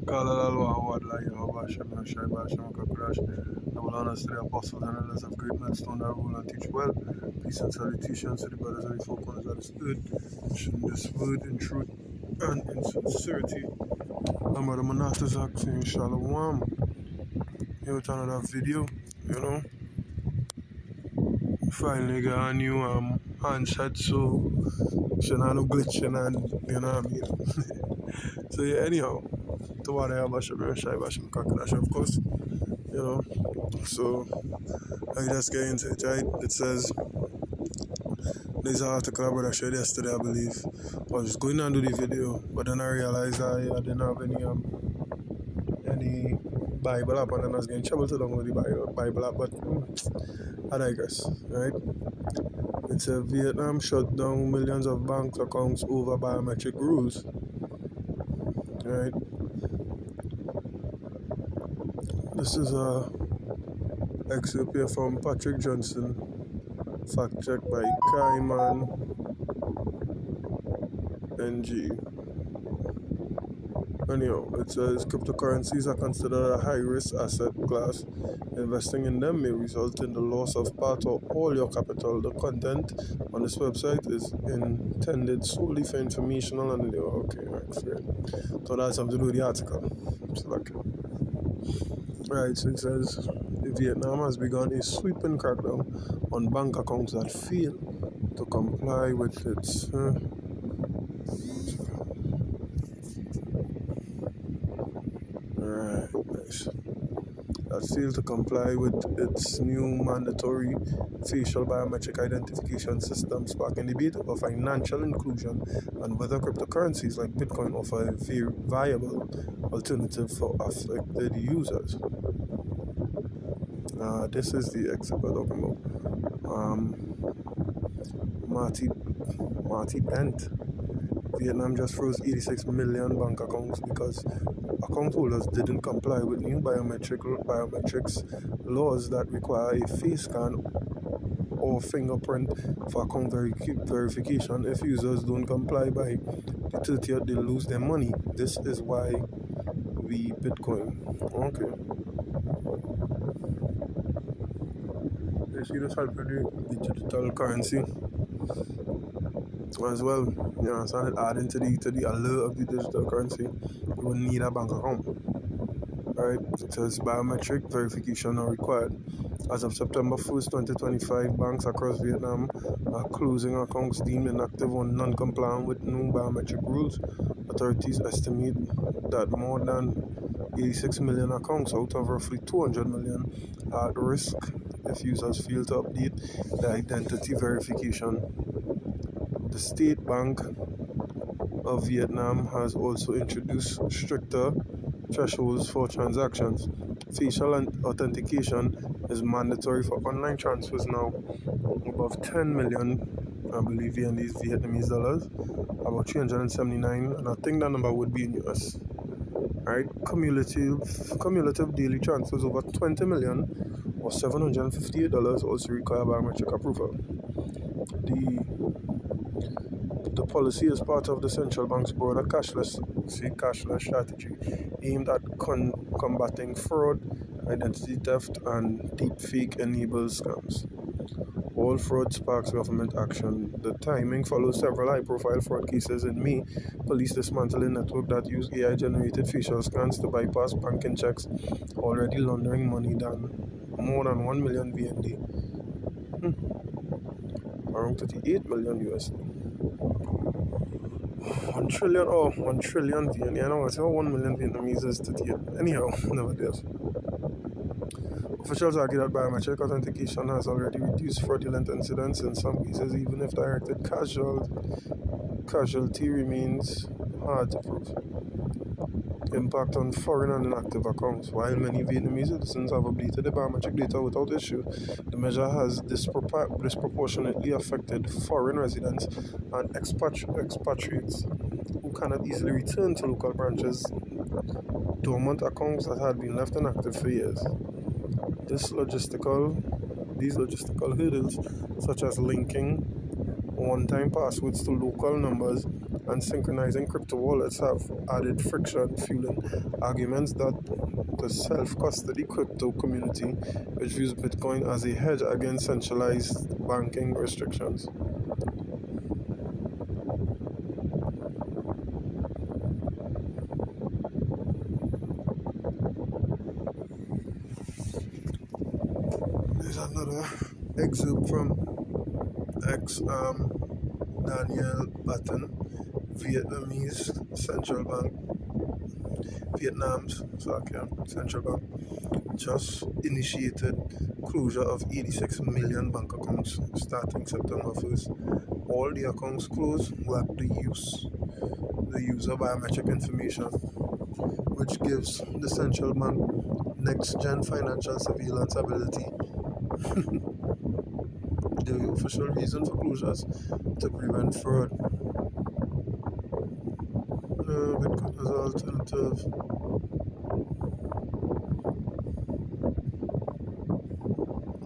قال الله أعوذ لا يهوى شم شيبا شم كراش Nabalana the apostles and elders of great millstone that rule and teach well. Peace and salutations to the brothers and the four corners of this earth. Shun this word in truth and in sincerity. I'm at the Manatazak saying Shalom. Here with another video, you know. Finally got a new handset, so should not no glitching and you know what I mean. So yeah, anyhow. To what I have Basham Kakarash, of course, you know. So I just get into it, right? It says there's an article about I shared yesterday, I believe. I was going to do the video, but then I realized I didn't have any Bible app, and then I was getting trouble to download the Bible app, but I digress, right? It says Vietnam shut down millions of bank accounts over biometric rules, right? This is a excerpt here from Patrick Johnson, fact checked by Kaiman NG. Anyhow, it says cryptocurrencies are considered a high-risk asset class. Investing in them may result in the loss of part or all your capital. The content on this website is intended solely for informational and okay, right, fair. So that's something to do with the article. Right, so it says Vietnam has begun a sweeping crackdown on bank accounts that fail to comply with its that fail to comply with its new mandatory facial biometric identification system, sparking debate over financial inclusion and whether cryptocurrencies like Bitcoin offer a viable alternative for affected users. This is the exhibit we're talking about. Marty Bent. Vietnam just froze 86 million bank accounts because account holders didn't comply with new biometrics laws that require a face scan or fingerprint for account verification. If users don't comply by the 30th, they lose their money. This is why we Bitcoin. Okay. You see this help with the digital currency as well. You know, so adding to the allure of the digital currency, you will need a bank account. Right? It says biometric verification are required. As of September 1st, 2025, banks across Vietnam are closing accounts deemed inactive or non-compliant with new biometric rules. Authorities estimate that more than 86 million accounts out of roughly 200 million are at risk if users fail to update their identity verification. The State Bank of Vietnam has also introduced stricter thresholds for transactions. Facial authentication is mandatory for online transfers now above 10 million, I believe, in these Vietnamese dollars, about 379, and I think that number would be in US. Right? Cumulative daily transfers over 20 million or $758 also require biometric approval. The policy is part of the central bank's broader cashless strategy aimed at combating fraud, identity theft, and deepfake enabled scams. All fraud sparks government action. The timing follows several high-profile fraud cases in May. Police dismantled a network that used AI-generated facial scans to bypass banking checks, already laundering money more than 1 million VND, around 38 million USD. 1 trillion, 1 trillion VND. I know, I say 1 million Vietnamese is 38. Anyhow, nevertheless. Officials argue that biometric authentication has already reduced fraudulent incidents in some cases, even if directed casualty remains hard to prove. Impact on foreign and inactive accounts. While many Vietnamese citizens have updated their biometric data without issue, the measure has disproportionately affected foreign residents and expatriates who cannot easily return to local branches, dormant accounts that had been left inactive for years. These logistical hurdles, such as linking one-time passwords to local numbers and synchronizing crypto wallets have added friction, fueling arguments that the self custody crypto community, which views Bitcoin as a hedge against centralized banking restrictions. There's another excerpt from ex Daniel Batten, Vietnamese central bank, Vietnam's central bank just initiated closure of 86 million bank accounts starting September 1st. All the accounts closed lack the user biometric information, which gives the central bank next gen financial surveillance ability. The official reason for closures to prevent fraud. Bitcoin as an alternative.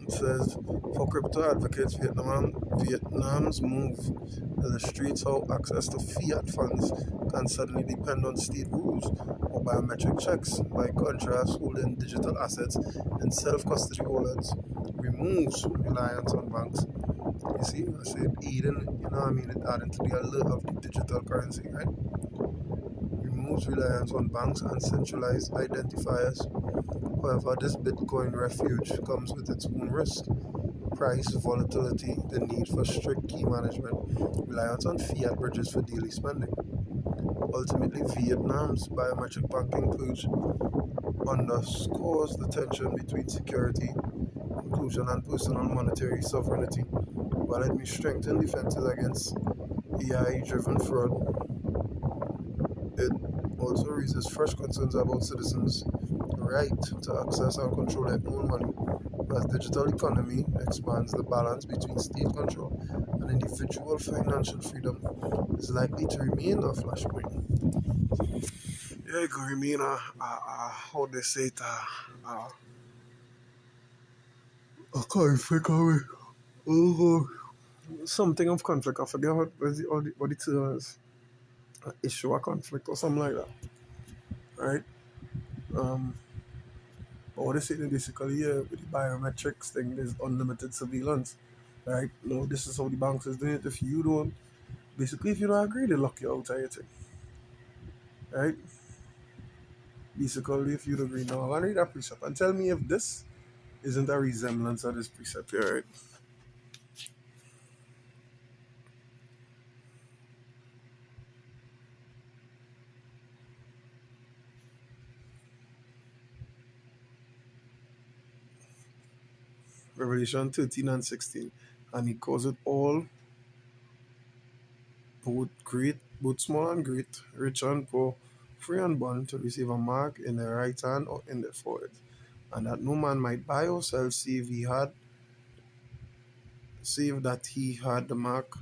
It says, for crypto advocates, Vietnam's move illustrates how access to fiat funds can suddenly depend on state rules or biometric checks. By contrast, holding digital assets in self-custody wallets removes reliance on banks. You see, I said aiding, it adding to the alert of the digital currency, right? Removes reliance on banks and centralized identifiers. However, this Bitcoin refuge comes with its own risk: price volatility, the need for strict key management, reliance on fiat bridges for daily spending. Ultimately, Vietnam's biometric banking pledge underscores the tension between security, inclusion, and personal monetary sovereignty. While it may strengthen defenses against AI driven fraud, it also raises fresh concerns about citizens' right to access and control their own money. As digital economy expands, the balance between state control and individual financial freedom is likely to remain a flashpoint. Yeah, it could remain how they say it, a conflict of oh, something of conflict. I forget what it is. An issue or conflict or something like that, right? Um, but what they say basically, yeah, with the biometrics thing, there's unlimited surveillance, right? No, this is how the banks is doing it. If you don't agree, they lock you out of your thing, right? Basically, if you don't agree, now I'm gonna read that precept and tell me if this isn't a resemblance of this precept here, right? Revelation 13 and 16. And he calls it all, both small and great, rich and poor, free and bond, to receive a mark in their right hand or in their forehead, and that no man might buy or sell save that he had the mark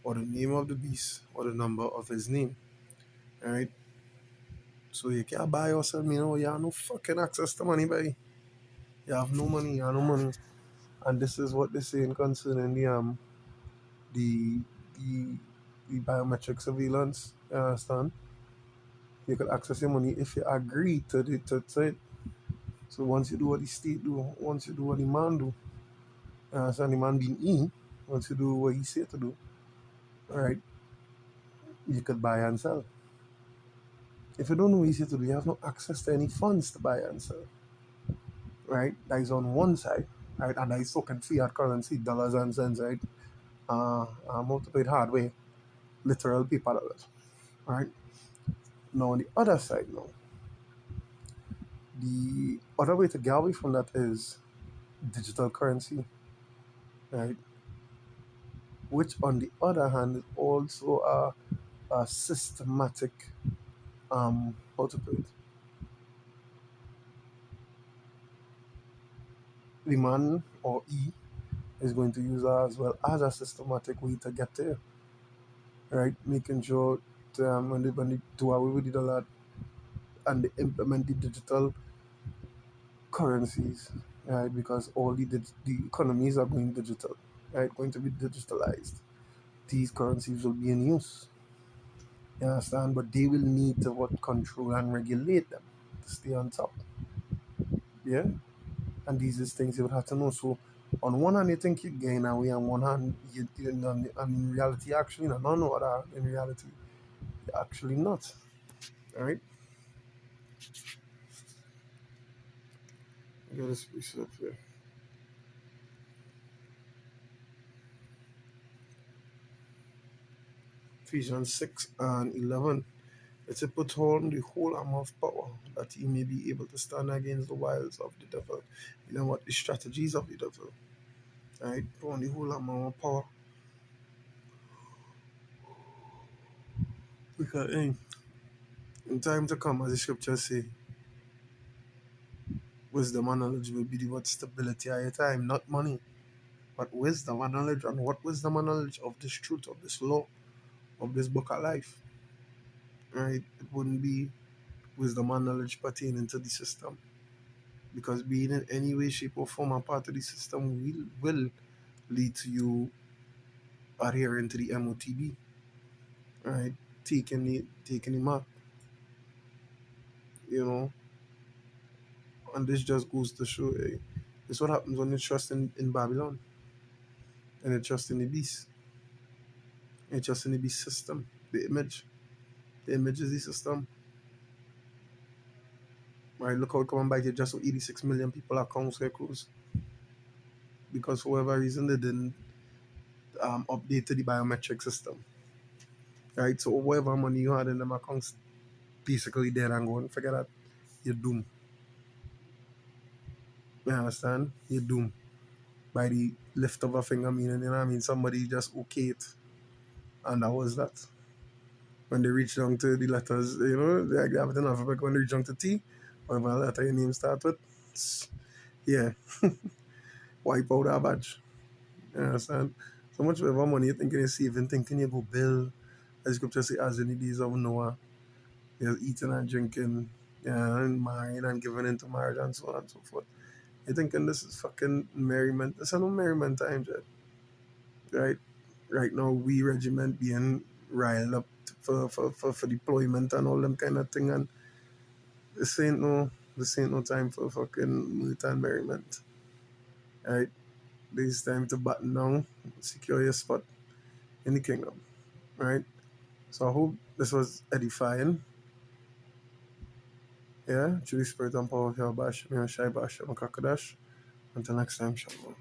or the name of the beast or the number of his name. Alright? So you can't buy or sell me now, you have no fucking access to money, baby. You have no money, you have no money. And this is what they're saying concerning the the the biometric surveillance. You understand? You can access your money if you agree to it. So once you do what the state do, once you do what the man do, so the man being once you do what he said to do, all right, you could buy and sell. If you don't know what he said to do, you have no access to any funds to buy and sell, right? That is on one side, right? And that is talking fiat currency, dollars and cents, right? Multiplied hard way, literal paper dollars, right? Now on the other side, now the other way to get away from that is digital currency, right? Which on the other hand is also a systematic how to put it, the man or is going to use that as well as a systematic way to get there, right? Making sure when they do away with the dollar and they implement the digital currencies, right? Because all the economies are going digital, right? Going to be digitalized. These currencies will be in use, You understand? But they will need to what control and regulate them to stay on top. Yeah? And these is things you would have to know. So on one hand you think you gain away, on one hand and in reality actually no, no, no, that in reality you're actually not. Alright? Get this piece up here. Ephesians 6 and 11. It says, put on the whole armor of power, that he may be able to stand against the wiles of the devil. You know what? The strategies of the devil. Right? Put on the whole armor of power. Because in time to come, as the scriptures say, wisdom and knowledge will be the what stability of your time, not money. But wisdom and knowledge. And what wisdom and knowledge of this truth, of this law, of this book of life. Right? It wouldn't be wisdom and knowledge pertaining to the system. Because being in any way, shape, or form a part of the system will lead to you adhering to the M.O.T.E, right? Taking the mark, you know. And this just goes to show, this what happens when you trust in Babylon and you trust in the beast. You trust in the beast system, the image. The image is the system. Right, look how it come and bite you, just so 86 million people are scarecrows. Because for whatever reason they didn't update to the biometric system. Right? So whatever money you had in them accounts basically dead and gone. Forget that. You're doomed. You understand? You're doomed. By the lift of a finger, meaning, you know what I mean? Somebody just okay it. And that was that. When they reach down to the letters, you know, they have it in alphabet. When they reach down to T, whatever letter your name start with, yeah, wipe out that badge. You understand? So much whatever money you thinking you're saving, thinking you go bill, as scripture say, as in the days of Noah, you're eating and drinking, yeah, and marrying and giving into marriage and so on and so forth. You're thinking this is fucking merriment. This is no merriment time, Jed. Right? Right now, we regiment being riled up for deployment and all them kind of thing, and this ain't no time for fucking mirth and merriment. Right? This is time to button down, secure your spot in the kingdom. Right? So I hope this was edifying. Yeah, through the spirit and power of your bash, me and Shai Bash, Makakadash. Until next time, shalom.